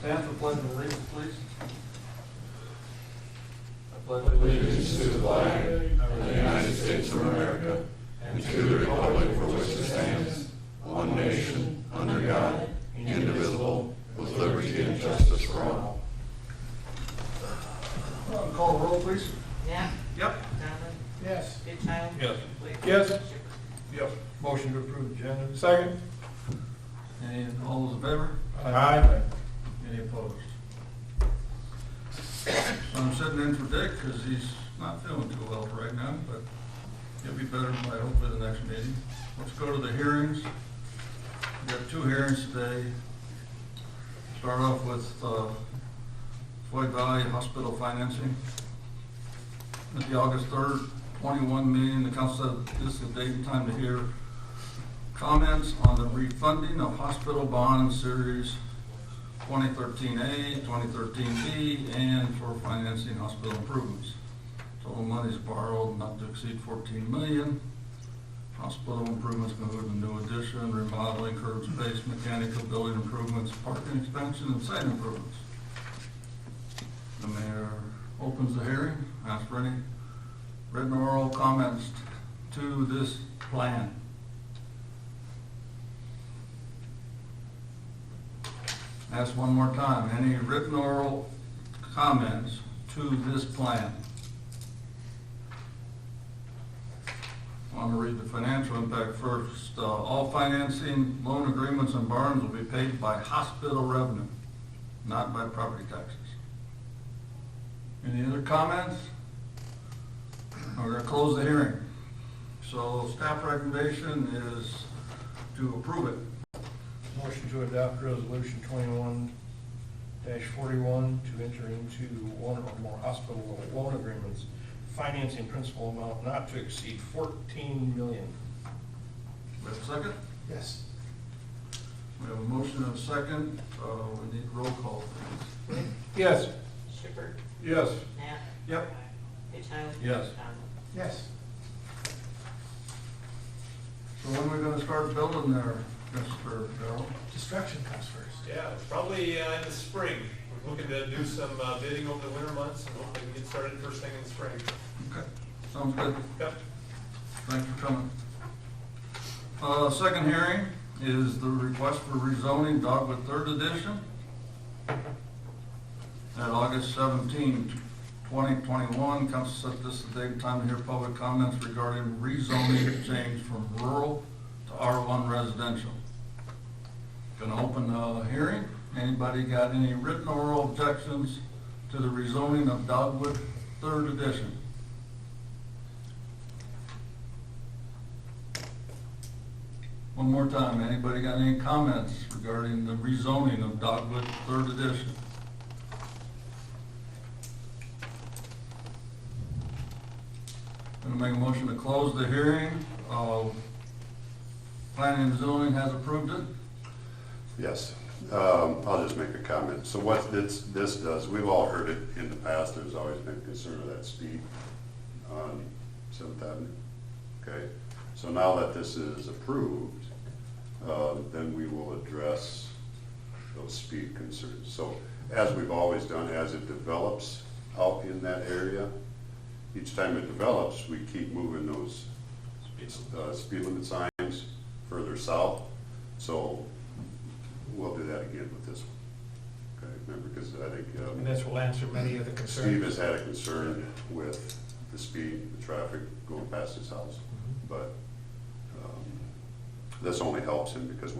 Stand for pledge of allegiance, please. I pledge Allegiance to the flag of the United States of America and to the republic for which it stands, one nation, under God, indivisible, with liberty and justice for all. Call the roll, please. Knapp? Yep. Donovan? Yes. Goodchild? Yes. Blake? Yes. Schiffer? Yep. Motion to approve the agenda. Second. And all those in favor? Aye. Any opposed? So I'm sitting in for Dick because he's not feeling too well right now, but he'll be better by hopefully the next meeting. Let's go to the hearings. We got 2 hearings today. Start off with Floyd Valley Hospital financing. At the August 3rd, 21 meeting, the council said this is the date and time to hear comments on the refunding of hospital bond series 2013A, 2013B, and for financing hospital improvements. Total monies borrowed not to exceed $14 million. Hospital improvements include a new addition, remodeling, curb space, mechanical building improvements, parking expansion, and site improvements. The mayor opens the hearing, asks for any written or oral comments to this plan. Ask one more time, any written or oral comments to this plan? I want to read the financial impact first. All financing, loan agreements, and borrowings will be paid by hospital revenue, not by property taxes. Any other comments? We're going to close the hearing. So staff recommendation is to approve it. Motion to adopt resolution 21-41 to enter into one or more hospital loan agreements, financing principal amount not to exceed $14 million. We have a second? Yes. We have a motion and a second. We need roll call, please. Blake? Yes. Schiffer? Yes. Knapp? Yep. Goodchild? Yes. Donovan? Yes. So when are we going to start building there, Mr. Darrell? Construction comes first. Yeah, it's probably in the spring. We're looking to do some bidding over the winter months and hopefully we get started first thing in the spring. Okay, sounds good. Yep. Thanks for coming. Second hearing is the request for rezoning Dogwood 3rd Edition. At August 17, 2021, council set this the date and time to hear public comments regarding rezoning change from rural to R1 residential. Gonna open the hearing. Anybody got any written or oral objections to the rezoning of Dogwood 3rd Edition? One more time, anybody got any comments regarding the rezoning of Dogwood 3rd Edition? Gonna make a motion to close the hearing. Planning and zoning has approved it. Yes, I'll just make a comment. So what this does, we've all heard it in the past, there's always been concern of that speed on 7th Avenue. Okay, so now that this is approved, then we will address those speed concerns. So as we've always done, as it develops out in that area, each time it develops, we keep moving those speed limit signs further south. So we'll do that again with this one. Okay, remember, because I think And this will answer many of the concerns. Steve has had a concern with the speed, the traffic going past his house. But this only helps him because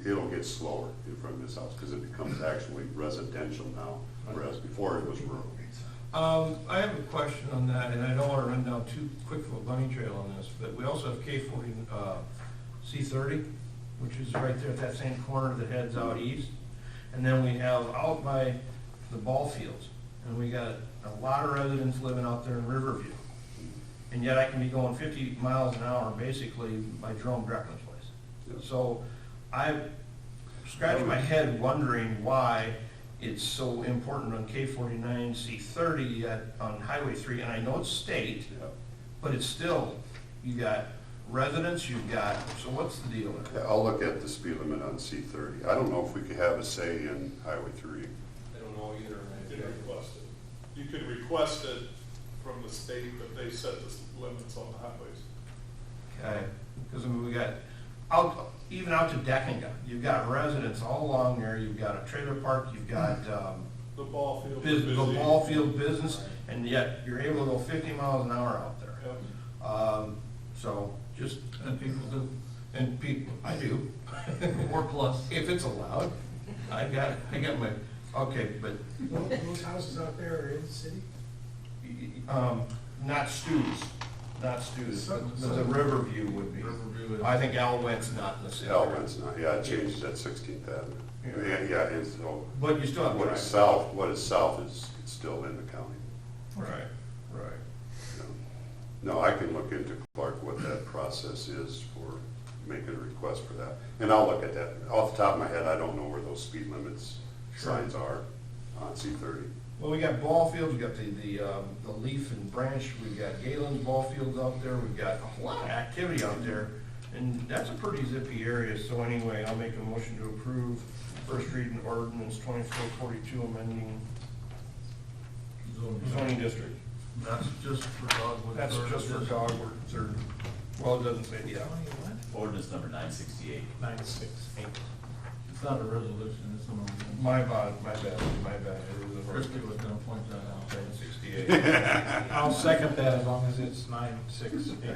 it'll get slower in front of his house because it becomes actually residential now, whereas before it was rural. I have a question on that, and I don't want to run down too quick of a bunny trail on this, but we also have K40, C30, which is right there at that same corner that heads out east. And then we have out by the ball fields, and we got a lot of residents living out there in Riverview. And yet I can be going 50 miles an hour basically by Jerome Dreckman's place. Yes. So I scratched my head wondering why it's so important on K49, C30 on Highway 3, and I know it's state, Yeah. but it's still, you got residents, you've got, so what's the deal with it? I'll look at the speed limit on C30. I don't know if we could have a say in Highway 3. know either. You can request it. You can request it from the state, but they set the limits on the highways. Okay, because I mean, we got even out to Deckinga, you've got residents all along there, you've got a trailer park, you've got, The ball field. is the busy. ball field business, and yet you're able to go 50 miles an hour out there. Yep. So just, And people do, and people, I do. or plus. If it's allowed, I got my, okay, but, Those houses out there are in the city? not Stu's, but the Riverview would be. Riverview is- I think Elwyn's not in the city. Elvin's not, yeah, it changes at 16th Avenue. Yeah, it's, But you still have. what is south is, it's still in the county. Right, right. you know. No, I can look into, Clark, what that process is for making a request for that. And I'll look at that. Off the top of my head, I don't know where those speed limits signs are on C30. Well, we got ball fields, we got the Leaf and Branch, we got Galen's ball fields out there, we've got a lot of activity out there, and that's a pretty zippy area, so anyway, I'll make a motion to approve first reading ordinance 2442 amending zoning district. That's just for Dogwood. That's or just for just- Dogwood, or, well, it doesn't say, yeah. Ordinance number 968. 968. It's not a resolution, it's an ordinance. My bad. It is a Christie was gonna point that out. 68. I'll second that as long as it's 968.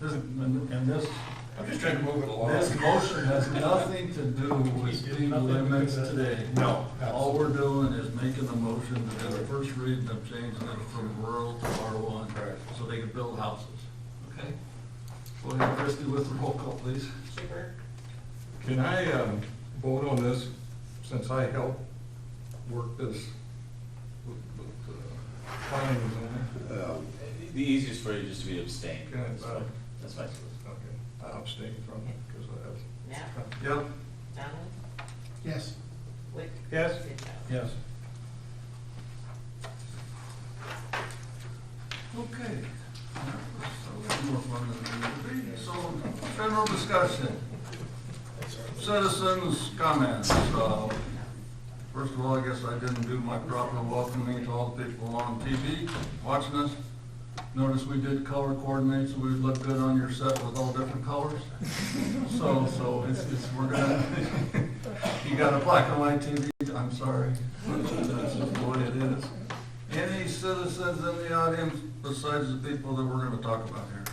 And this, I'm just trying to move it along. this motion has nothing to do with speed limits today. No. All we're doing is making a motion to do the first reading of changing it from rural to R1. Correct. So they can build houses, okay? Go ahead, Christie, with the roll call, please. Can I vote on this, since I helped work this with planning and zoning? The easiest for you just to be abstained. Can I- That's fine. Okay, I abstain from it, because I have. Knapp, Yep. Donald, Yes. Wick. Yes? Goodchild. Yes. Okay. That was more fun than it needed to be. So, general discussion. Citizens' comments. First of all, I guess I didn't do my proper welcoming to all the people on TV watching us. Notice we did color coordinate, so we would look good on your set with all different colors. So we're gonna, you got a black and white TV, I'm sorry. That's just the way it is. Any citizens in the audience besides the people that we're gonna talk about here?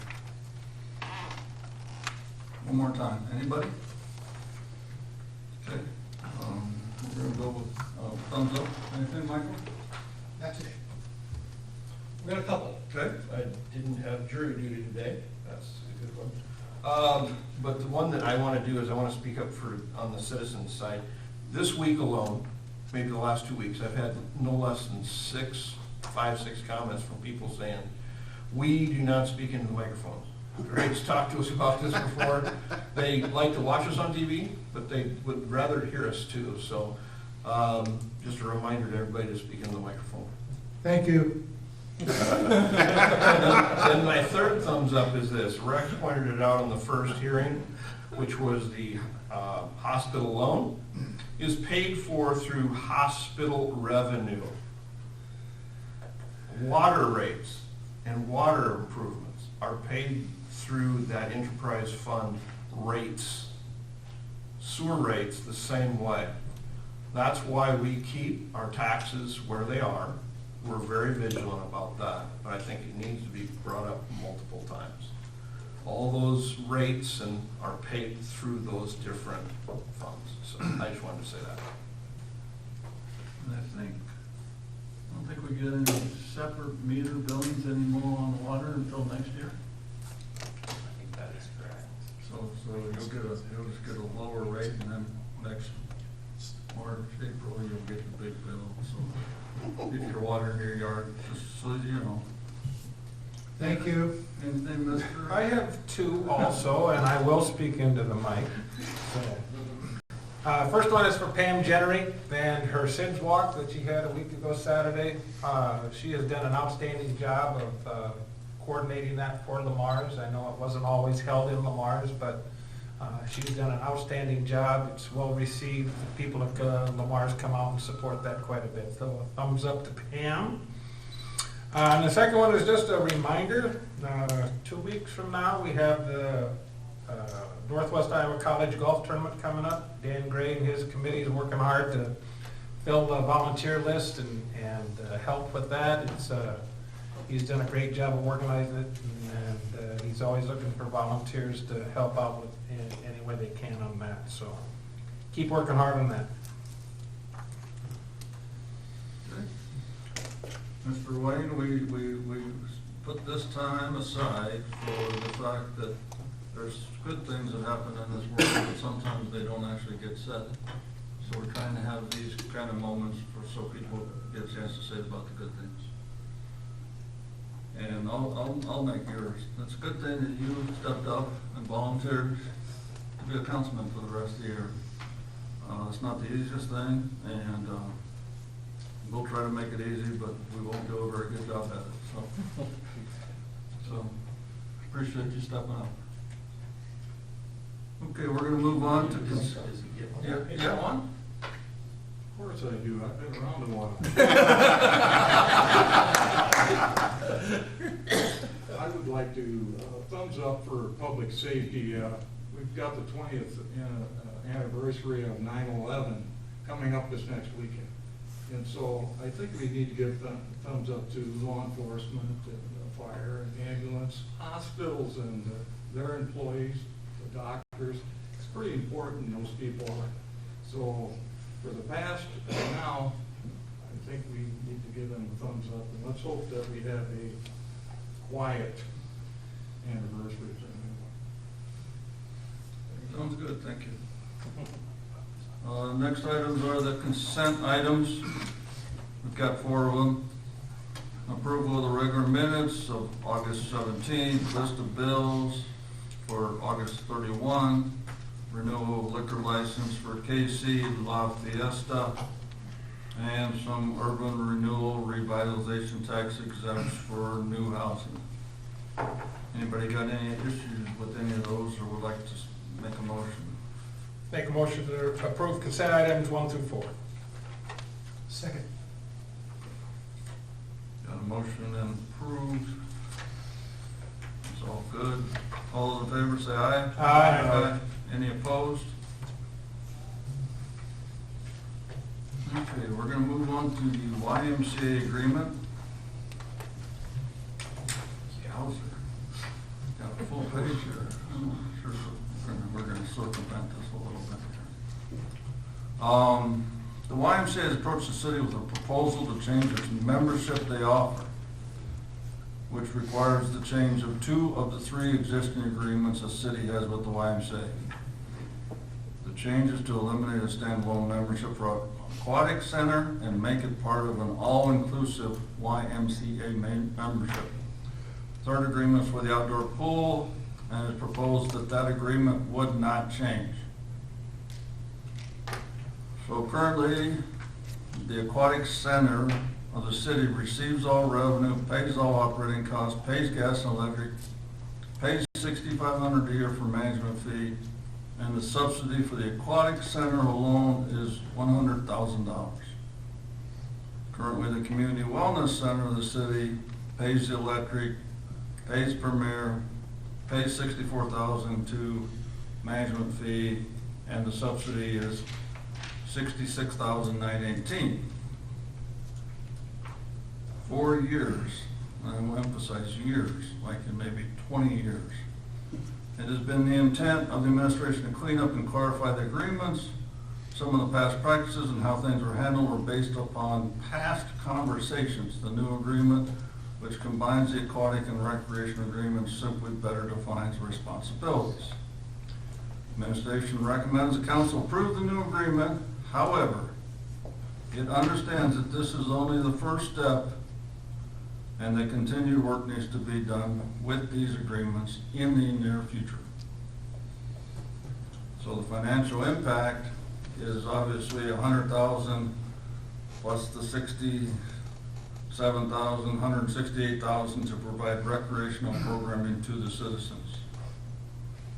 One more time, anybody? Okay, we're gonna go with, thumbs up, anything, Michael? Not today. We got a couple. Okay. I didn't have jury duty today, that's a good one. But the one that I want to do is I want to speak up for, on the citizens side. This week alone, maybe the last 2 weeks, I've had no less than 5, 6 comments from people saying, we do not speak into the microphone. Greg's talked to us about this before. They like to watch us on TV, but they would rather hear us too. So just a reminder to everybody to speak into the microphone. Thank you. Then my third thumbs up is this. Rex pointed it out on the first hearing, which was the hospital loan is paid for through hospital revenue. Water rates and water improvements are paid through that enterprise fund rates. Sewer rates the same way. That's why we keep our taxes where they are. We're very vigilant about that, but I think it needs to be brought up multiple times. All those rates are paid through those different funds, so I just wanted to say that. And I don't think we get any separate meter billings anymore on water until next year. I think that is correct. So you'll just get a lower rate, and then next March, April, you'll get the big bill, so if you're watering your yard, just so you know. Thank you. Anything, Mr.? I have two also, and I will speak into the mic. First one is for Pam Jennery and her Sims Walk that she had a week ago Saturday. She has done an outstanding job of coordinating that for Lamar's. I know it wasn't always held in Lamar's, but She's done an outstanding job. It's well received. The people of Lamar's come out and support that quite a bit. So thumbs up to Pam. And the second one is just a reminder. 2 weeks from now, we have the Northwest Iowa College Golf Tournament coming up. Dan Gray and his committee is working hard to fill the volunteer list and help with that. He's done a great job of organizing it, and he's always looking for volunteers to help out with in any way they can on that. So keep working hard on that. Mr. Wayne, we put this time aside for the fact that there's good things that happen in this world, but sometimes they don't actually get said. So we're trying to have these kind of moments so people get a chance to say about the good things. And I'll make yours. It's a good thing that you stepped up and volunteered to be a councilman for the rest of the year. It's not the easiest thing, and we'll try to make it easy, but we won't do a very good job at it. So appreciate you stepping up. Okay, we're gonna move on to you got one? Of course I do, I've been around a while. I would like to, thumbs up for public safety. We've got the 20th anniversary of 9/11 coming up this next weekend. And so I think we need to give thumbs up to law enforcement and fire and ambulance, hospitals and their employees, the doctors. It's pretty important, those people are. So for the past and now, I think we need to give them a thumbs up. And let's hope that we have a quiet anniversary. Sounds good, thank you. Next items are the consent items. We've got 4 of them. Approval of the regular minutes of August 17th, list of bills for August 31, renewal of liquor license for KC La Fiesta, and some urban renewal revitalization tax exempts for new housing. Anybody got any issues with any of those, or would like to make a motion? Make a motion to approve consent items 1 through 4. Second. Got a motion and approved. It's all good. All those in favor say aye. Aye. Any opposed? Okay, we're gonna move on to the YMCA agreement. Yowzer. Got a full page here. I'm sure we're gonna circumvent this a little bit here. The YMCA has approached the city with a proposal to change its membership they offer, which requires the change of 2 of the 3 existing agreements the city has with the YMCA. The change is to eliminate a standalone membership for Aquatic Center and make it part of an all-inclusive YMCA membership. Third agreement is for the outdoor pool, and it's proposed that that agreement would not change. So currently, the Aquatic Center of the city receives all revenue, pays all operating costs, pays gas and electric, pays $6,500 a year for management fee, and the subsidy for the Aquatic Center alone is $100,000. Currently, the Community Wellness Center of the city pays the electric, pays Premier, pays $64,000 to management fee, and the subsidy is $66,918. 4 years, and I will emphasize years, like in maybe 20 years. It has been the intent of the administration to clean up and clarify the agreements. Some of the past practices and how things were handled were based upon past conversations. The new agreement, which combines the aquatic and recreation agreements, simply better defines responsibilities. Administration recommends the council approve the new agreement. However, it understands that this is only the first step, and that continued work needs to be done with these agreements in the near future. So the financial impact is obviously $100,000 plus the $67,000, $168,000 to provide recreational programming to the citizens.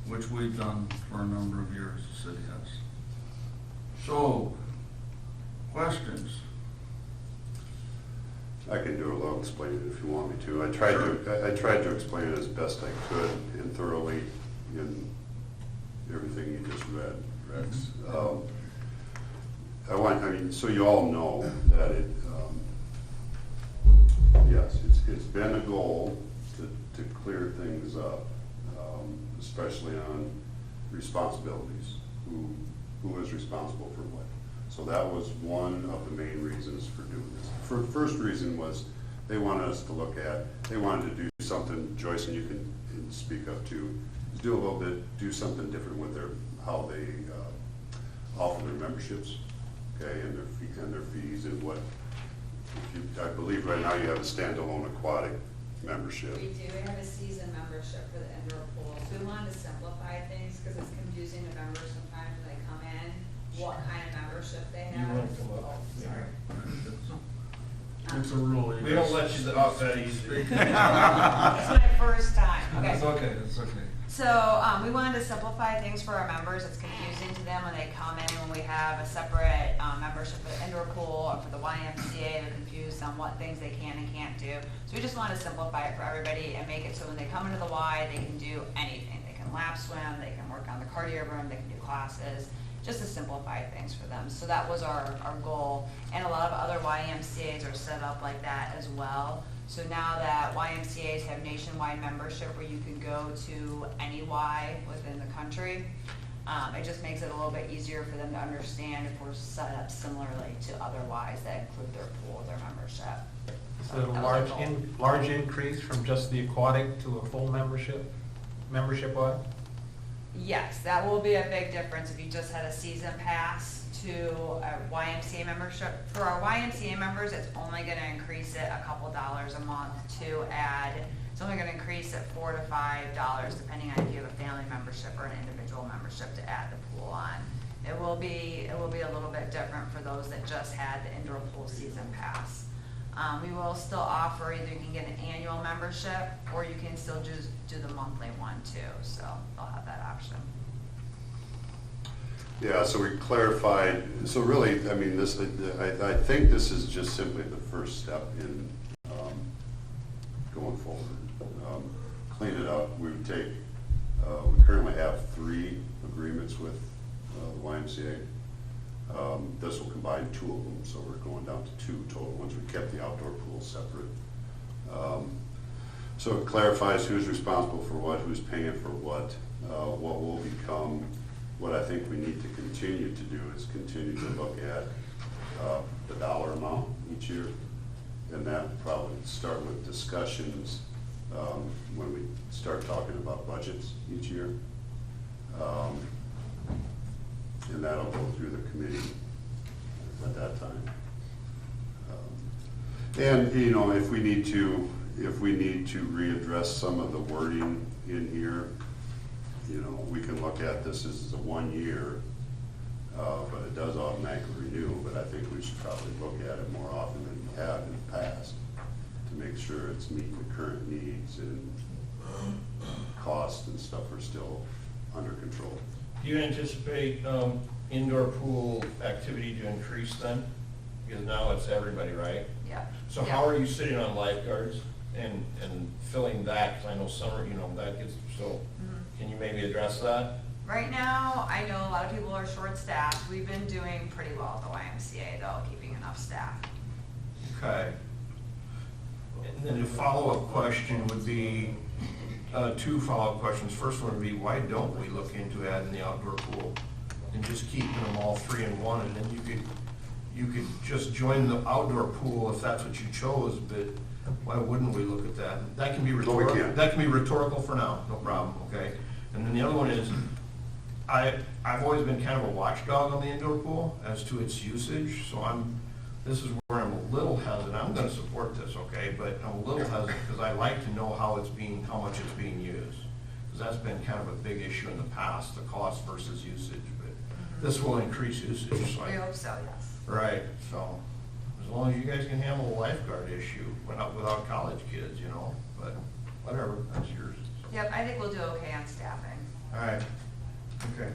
which we've done for a number of years, the city has. So, questions? I can do a little explaining if you want me to. I tried to explain it as best I could and thoroughly in everything you just read, Rex. So you all know that yes, it's been a goal to clear things up, especially on responsibilities, who is responsible for what. So that was one of the main reasons for doing this. First reason was they wanted us to they wanted to do something, Joyce, and you can speak up to, is do something different with how they offer their memberships, okay, and their fees and what. I believe right now you have a standalone aquatic membership. We do, we have a season membership for the indoor pool, so we wanted to simplify things, because it's confusing to members sometimes when they come in, what kind of membership they You have. want to come up? Oh, sorry. It's a rule. We don't let you off that easy. It's my first time, okay. It's okay, it's okay. So, we wanted to simplify things for our members. It's confusing to them when they come in, when we have a separate, membership for the indoor pool or for the YMCA. They're confused on what things they can and can't do. So we just want to simplify it for everybody and make it so when they come into the Y, they can do anything. They can lap swim, they can work on the cardio room, they can do classes, just to simplify things for them. So that was our goal. And a lot of other YMCAs are set up like that as well. So now that YMCAs have nationwide membership where you can go to any Y within the country, it just makes it a little bit easier for them to understand if we're set up similarly to other Ys that include their pool, their membership. Is it a That was our goal. large increase from just the aquatic to a full membership Y? Yes, that will be a big difference if you just had a season pass to a YMCA membership. For our YMCA members, it's only gonna increase it a couple dollars a month to add. It's only gonna increase it $4 to $5, depending on if you have a family membership or an individual membership to add the pool on. It will be a little bit different for those that just had the indoor pool season pass. We will still offer, either you can get an annual membership or you can still just do the monthly one too, so they'll have that option. Yeah, so we clarified, so really, I mean, I think this is just simply the first step in going forward. Clean it up, we currently have 3 agreements with the YMCA. This will combine 2 of them, so we're going down to 2 total ones. We kept the outdoor pool separate. So it clarifies who's responsible for what, who's paying for what will become. What I think we need to continue to do is continue to look at the dollar amount each year, and that probably start with discussions when we start talking about budgets each year. And that'll go through the committee at that time. And you know, if we need to readdress some of the wording in here, you know, we can look at this as a 1 year, but it does automatically renew. But I think we should probably look at it more often than we have in the past to make sure it's meeting the current needs and costs and stuff are still under control. Do you anticipate indoor pool activity to increase then? Because now it's everybody, right? Yeah. So how are you sitting on lifeguards and filling that? Because I know summer, you know, that gets, so can you maybe address that? Right now, I know a lot of people are short-staffed. We've been doing pretty well at the YMCA though, keeping enough staff. Okay. And then the follow-up question would be, 2 follow-up questions. First one would be, why don't we look into adding the outdoor pool and just keeping them all 3 in 1, and then you could just join the outdoor pool if that's what you chose, but why wouldn't we look at that? That can be rhetorical. can't. That can be rhetorical for now, no problem, okay? And then the other one is, I've always been kind of a watchdog on the indoor pool as to its usage, so this is where I'm a little hesitant. I'm gonna support this, okay, but I'm a little hesitant because I like to know how much it's being used. Because that's been kind of a big issue in the past, the cost versus usage, but this will increase usage, so We hope so, yes. right, so, as long as you guys can handle the lifeguard issue, without college kids, you know, but whatever, that's yours. Yep, I think we'll do okay on staffing. All right, okay.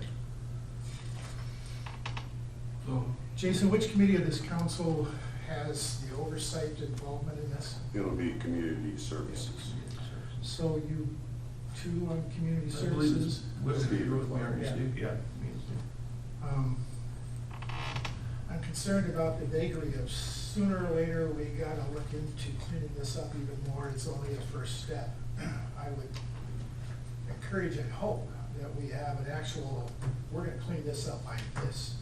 So, Jason, which committee of this council has the oversight involvement in this? It'll be community services. So you two on community I believe it's services? with Steve. you, with Mary, Yeah. Steve. Yeah, me and Steve. I'm concerned about the vagary of sooner or later, we gotta look into cleaning this up even more. It's only a first step. I would encourage and hope that we have an actual, we're gonna clean this up like this,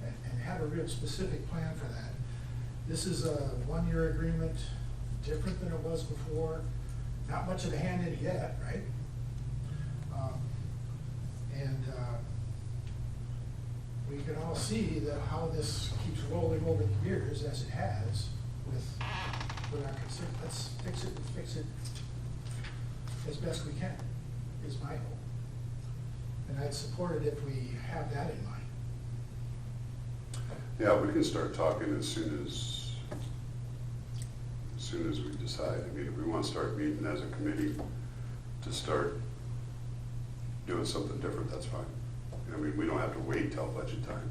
and have a real specific plan for that. This is a one-year agreement, different than it was before. Not much of a hand in it yet, right? We can all see that how this keeps rolling over the years, as it has, with our concern. Let's fix it as best we can, is my hope. And I'd support it if we have that in mind. Yeah, we can start talking as soon as we decide. I mean, if we want to start meeting as a committee to start doing something different, that's fine. I mean, we don't have to wait till budget time.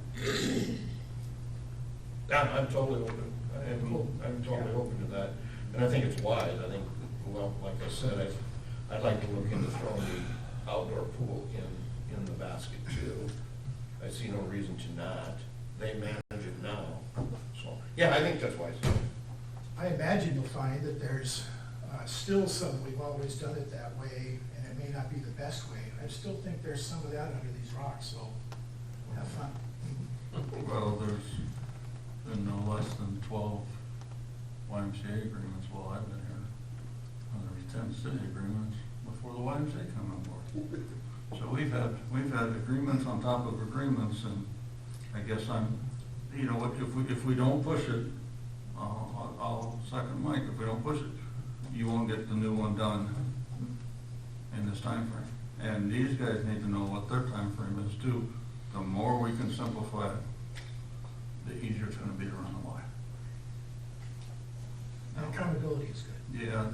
I'm totally open, I'm totally open to that, and I think it's wise, I think, well, like I said, I'd like to look into throwing the outdoor pool in the basket too. I see no reason to not, they manage it now, so, yeah, I think that's wise. I imagine you'll find that there's still some, we've always done it that way, and it may not be the best way. I still think there's some of that under these rocks, so have fun. well, there's been no less than 12 YMCA agreements while I've been here. And there was 10 city agreements before the YMCA come on board. So we've had agreements on top of agreements, and I guess if we don't push it, I'll second Mike, if we don't push it, you won't get the new one done in this time frame. And these guys need to know what their time frame is too. The more we can simplify it, the easier it's gonna be to run the line. And accountability is good. Yeah,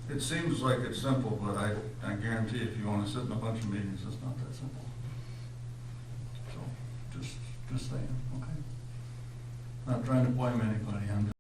it seems like it's simple, but I guarantee if you wanna sit in a bunch of meetings, it's not that simple. So, just saying, okay? Not trying to blame anybody, I'm just